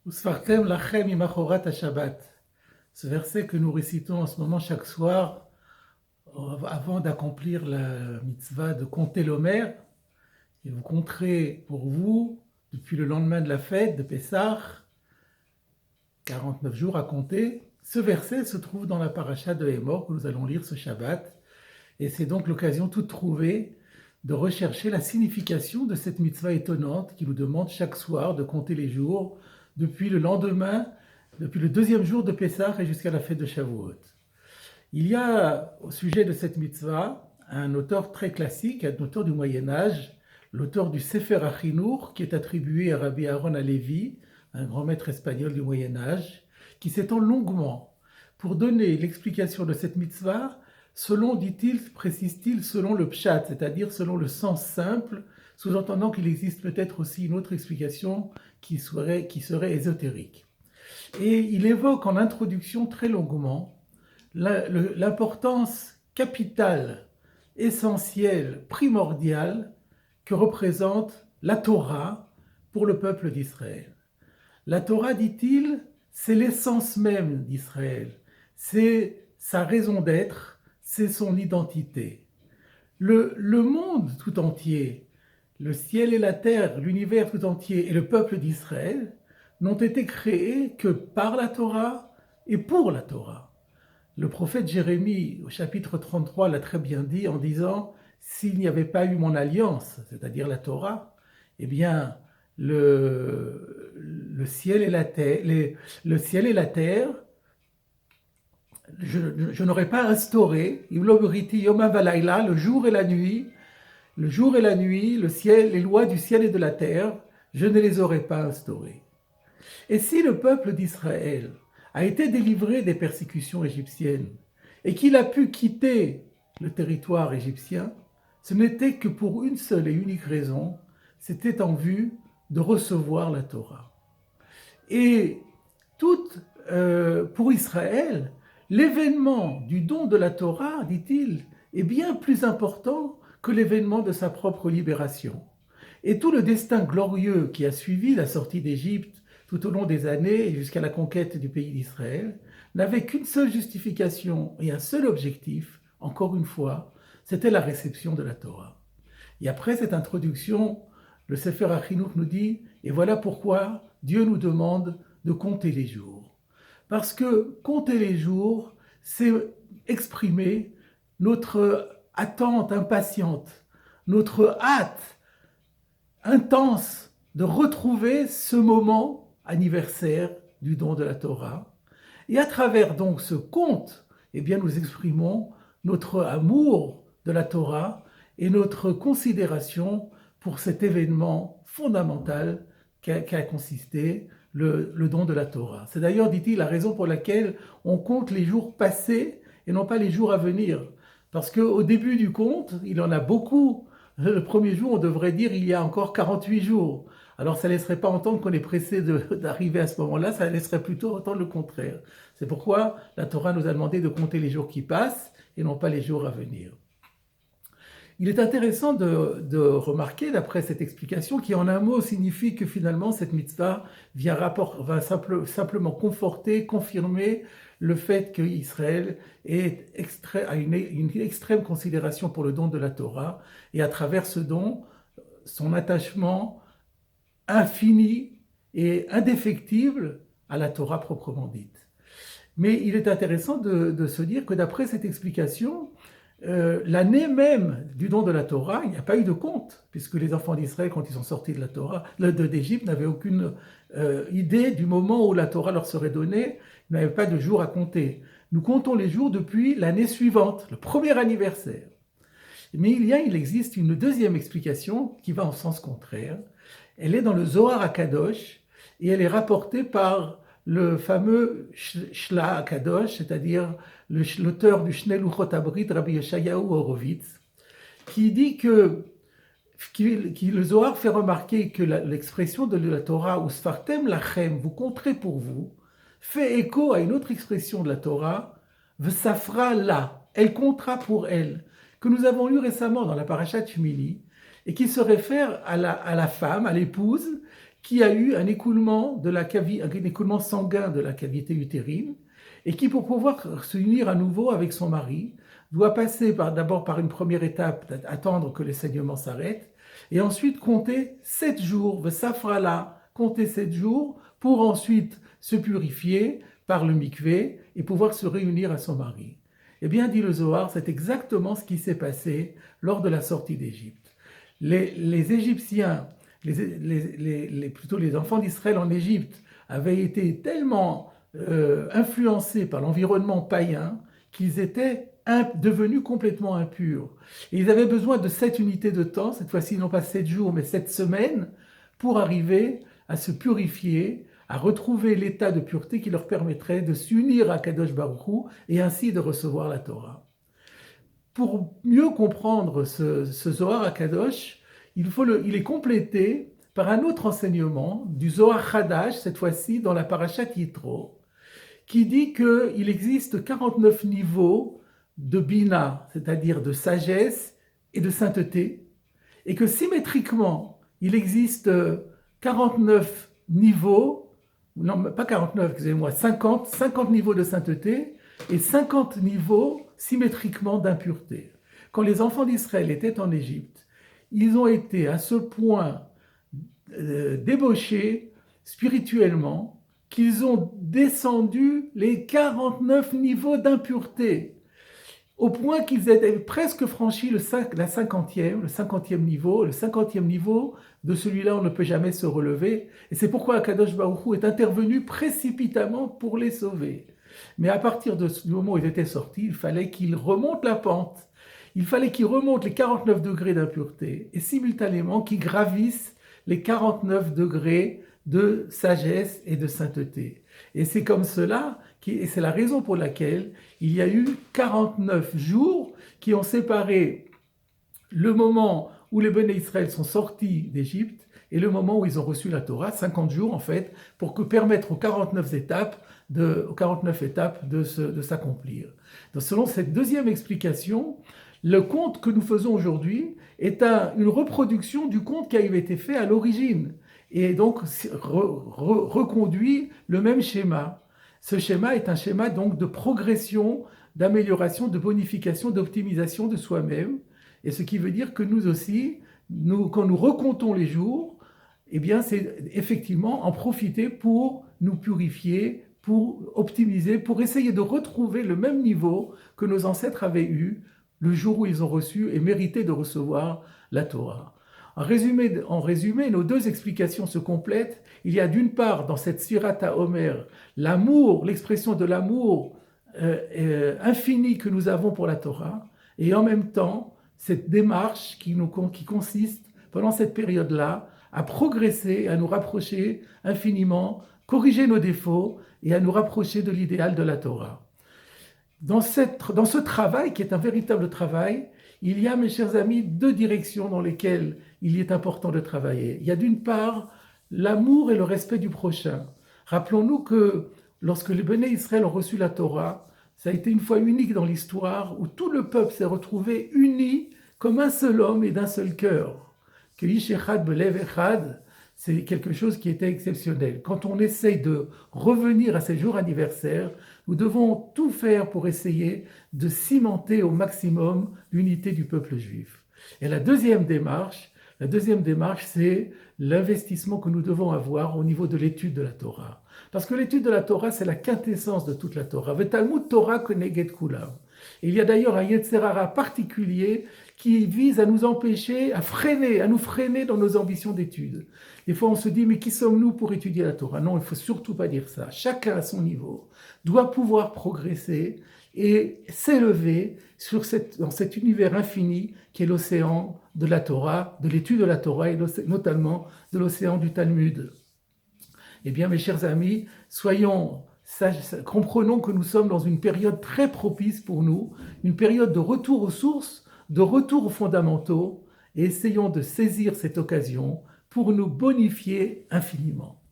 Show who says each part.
Speaker 1: Usfartem lachem imachorat Shabbat. Ce verset que nous récitons en ce moment chaque soir, avant d'accomplir la mitzvah de compter l'Omer, et vous compterez pour vous, depuis le lendemain de la fête de Pessah, 49 jours à compter. Ce verset se trouve dans la paracha de Hémor que nous allons lire ce Shabbat, et c'est donc l'occasion toute trouvée de rechercher la signification de cette mitzvah étonnante qui nous demande chaque soir de compter les jours depuis le lendemain, depuis le deuxième jour de Pessah et jusqu'à la fête de Shavuot. Il y a au sujet de cette mitzvah un auteur très classique, un auteur du Moyen-Âge, l'auteur du Sefer HaChinour, qui est attribué à Rabbi Aaron Halevi, un grand maître espagnol du Moyen-Âge, qui s'étend longuement pour donner l'explication de cette mitzvah selon, dit-il, précise-t-il, selon le pshat, c'est-à-dire selon le sens simple, sous-entendant qu'il existe peut-être aussi une autre explication qui serait ésotérique. Et il évoque en introduction très longuement l'importance capitale, essentielle, primordiale que représente la Torah pour le peuple d'Israël. La Torah, dit-il, c'est l'essence même d'Israël, c'est sa raison d'être, c'est son identité. Le monde tout entier, le ciel et la terre, l'univers tout entier et le peuple d'Israël n'ont été créés que par la Torah et pour la Torah. Le prophète Jérémie, au chapitre 33, l'a très bien dit en disant « S'il n'y avait pas eu mon alliance, c'est-à-dire la Torah, eh bien, le ciel et la terre, je n'aurais pas instauré, le jour et la nuit, le ciel, les lois du ciel et de la terre, je ne les aurais pas instaurées. Et si le peuple d'Israël a été délivré des persécutions égyptiennes et qu'il a pu quitter le territoire égyptien, ce n'était que pour une seule et unique raison, c'était en vue de recevoir la Torah. Et pour Israël, l'événement du don de la Torah, dit-il, est bien plus important que l'événement de sa propre libération. Et tout le destin glorieux qui a suivi la sortie d'Égypte tout au long des années et jusqu'à la conquête du pays d'Israël n'avait qu'une seule justification et un seul objectif, encore une fois, c'était la réception de la Torah. Et après cette introduction, le Sefer HaChinour nous dit « Et voilà pourquoi Dieu nous demande de compter les jours. » Parce que compter les jours, c'est exprimer notre attente impatiente, notre hâte intense de retrouver ce moment anniversaire du don de la Torah. Et à travers donc ce compte, eh bien, nous exprimons notre amour de la Torah et notre considération pour cet événement fondamental qu'a consisté le don de la Torah. C'est d'ailleurs, dit-il, la raison pour laquelle on compte les jours passés et non pas les jours à venir. Parce qu'au début du compte, il en a beaucoup. Le premier jour, on devrait dire il y a encore 48 jours. Alors ça ne laisserait pas entendre qu'on est pressé d'arriver à ce moment-là, ça laisserait plutôt entendre le contraire. C'est pourquoi la Torah nous a demandé de compter les jours qui passent et non pas les jours à venir. Il est intéressant de remarquer, d'après cette explication, qui en un mot signifie que finalement cette mitzvah va simplement conforter, confirmer le fait qu'Israël a une extrême considération pour le don de la Torah et à travers ce don, son attachement infini et indéfectible à la Torah proprement dite. Mais il est intéressant de se dire que d'après cette explication, l'année même du don de la Torah, il n'y a pas eu de compte, puisque les enfants d'Israël, quand ils sont sortis de la Torah, d'Égypte, n'avaient aucune idée du moment où la Torah leur serait donnée, ils n'avaient pas de jour à compter. Nous comptons les jours depuis l'année suivante, le premier anniversaire. Mais il existe une deuxième explication qui va en sens contraire. Elle est dans le Zohar HaKadosh et elle est rapportée par le fameux Shla HaKadosh, c'est-à-dire l'auteur du Shnei Luchot HaBrit, Rabbi Yeshayahu Horowitz, qui dit que le Zohar fait remarquer que l'expression de la Torah, Usfartem lachem, vous compterez pour vous, fait écho à une autre expression de la Torah, V'safra la, elle comptera pour elle, que nous avons lu récemment dans la Parashat Shmini, et qui se réfère à la femme, à l'épouse, qui a eu un écoulement, un écoulement sanguin de la cavité utérine et qui, pour pouvoir se unir à nouveau avec son mari, doit passer d'abord par une première étape, attendre que les saignements s'arrêtent, et ensuite compter 7 jours, Vesafrala, compter 7 jours, pour ensuite se purifier par le mikvé et pouvoir se réunir à son mari. Eh bien, dit le Zohar, c'est exactement ce qui s'est passé lors de la sortie d'Égypte. Les Égyptiens, plutôt les enfants d'Israël en Égypte, avaient été tellement influencés par l'environnement païen qu'ils étaient devenus complètement impurs. Et ils avaient besoin de 7 unités de temps, cette fois-ci non pas 7 jours, mais 7 semaines, pour arriver à se purifier, à retrouver l'état de pureté qui leur permettrait de s'unir à Kadosh Baruch Hu et ainsi de recevoir la Torah. Pour mieux comprendre ce Zohar à Kadosh, il est complété par un autre enseignement du Zohar Hadash, cette fois-ci dans la Parashat Yitro, qui dit qu'il existe 49 niveaux de Bina, c'est-à-dire de sagesse et de sainteté, et que symétriquement, il existe 49 niveaux, non pas 49, excusez-moi, 50 niveaux de sainteté et 50 niveaux symétriquement d'impureté. Quand les enfants d'Israël étaient en Égypte, ils ont été à ce point débauchés spirituellement qu'ils ont descendu les 49 niveaux d'impureté, au point qu'ils avaient presque franchi le 50e niveau. Le 50e niveau, de celui-là, on ne peut jamais se relever. Et c'est pourquoi Akadosh Baruch Hu est intervenu précipitamment pour les sauver. Mais à partir du moment où ils étaient sortis, il fallait qu'ils remontent la pente. Il fallait qu'ils remontent les 49 degrés d'impureté et simultanément qu'ils gravissent les 49 degrés de sagesse et de sainteté. Et c'est comme cela, et c'est la raison pour laquelle il y a eu 49 jours qui ont séparé le moment où les Béné Israël sont sortis d'Égypte et le moment où ils ont reçu la Torah, 50 jours en fait, pour permettre aux 49 étapes de s'accomplir. Donc, selon cette deuxième explication, le conte que nous faisons aujourd'hui est une reproduction du conte qui avait été fait à l'origine et donc reconduit le même schéma. Ce schéma est un schéma donc de progression, d'amélioration, de bonification, d'optimisation de soi-même, et ce qui veut dire que nous aussi, quand nous recomptons les jours, eh bien c'est effectivement en profiter pour nous purifier, pour optimiser, pour essayer de retrouver le même niveau que nos ancêtres avaient eu le jour où ils ont reçu et mérité de recevoir la Torah. En résumé, nos deux explications se complètent. Il y a d'une part dans cette Sirat HaOmer l'amour, l'expression de l'amour infini que nous avons pour la Torah, et en même temps cette démarche qui consiste pendant cette période-là à progresser, à nous rapprocher infiniment, corriger nos défauts et à nous rapprocher de l'idéal de la Torah. Dans ce travail, qui est un véritable travail, il y a, mes chers amis, deux directions dans lesquelles il est important de travailler. Il y a d'une part l'amour et le respect du prochain. Rappelons-nous que lorsque les Béné Israël ont reçu la Torah, ça a été une fois unique dans l'histoire où tout le peuple s'est retrouvé uni comme un seul homme et d'un seul cœur. Que Ish Echad Belev Echad, c'est quelque chose qui était exceptionnel. Quand on essaye de revenir à ces jours anniversaires, nous devons tout faire pour essayer de cimenter au maximum l'unité du peuple juif. Et la deuxième démarche, c'est l'investissement que nous devons avoir au niveau de l'étude de la Torah. Parce que l'étude de la Torah, c'est la quintessence de toute la Torah. Vetalmud Torah keneged kulam. Et il y a d'ailleurs un Yetzer Hara particulier qui vise à nous empêcher, à nous freiner dans nos ambitions d'études. Des fois, on se dit, mais qui sommes-nous pour étudier la Torah? Non, il ne faut surtout pas dire ça. Chacun à son niveau doit pouvoir progresser et s'élever dans cet univers infini qui est l'océan de la Torah, de l'étude de la Torah et notamment de l'océan du Talmud. Eh bien, mes chers amis, comprenons que nous sommes dans une période très propice pour nous, une période de retour aux sources, de retour aux fondamentaux, et essayons de saisir cette occasion pour nous bonifier infiniment.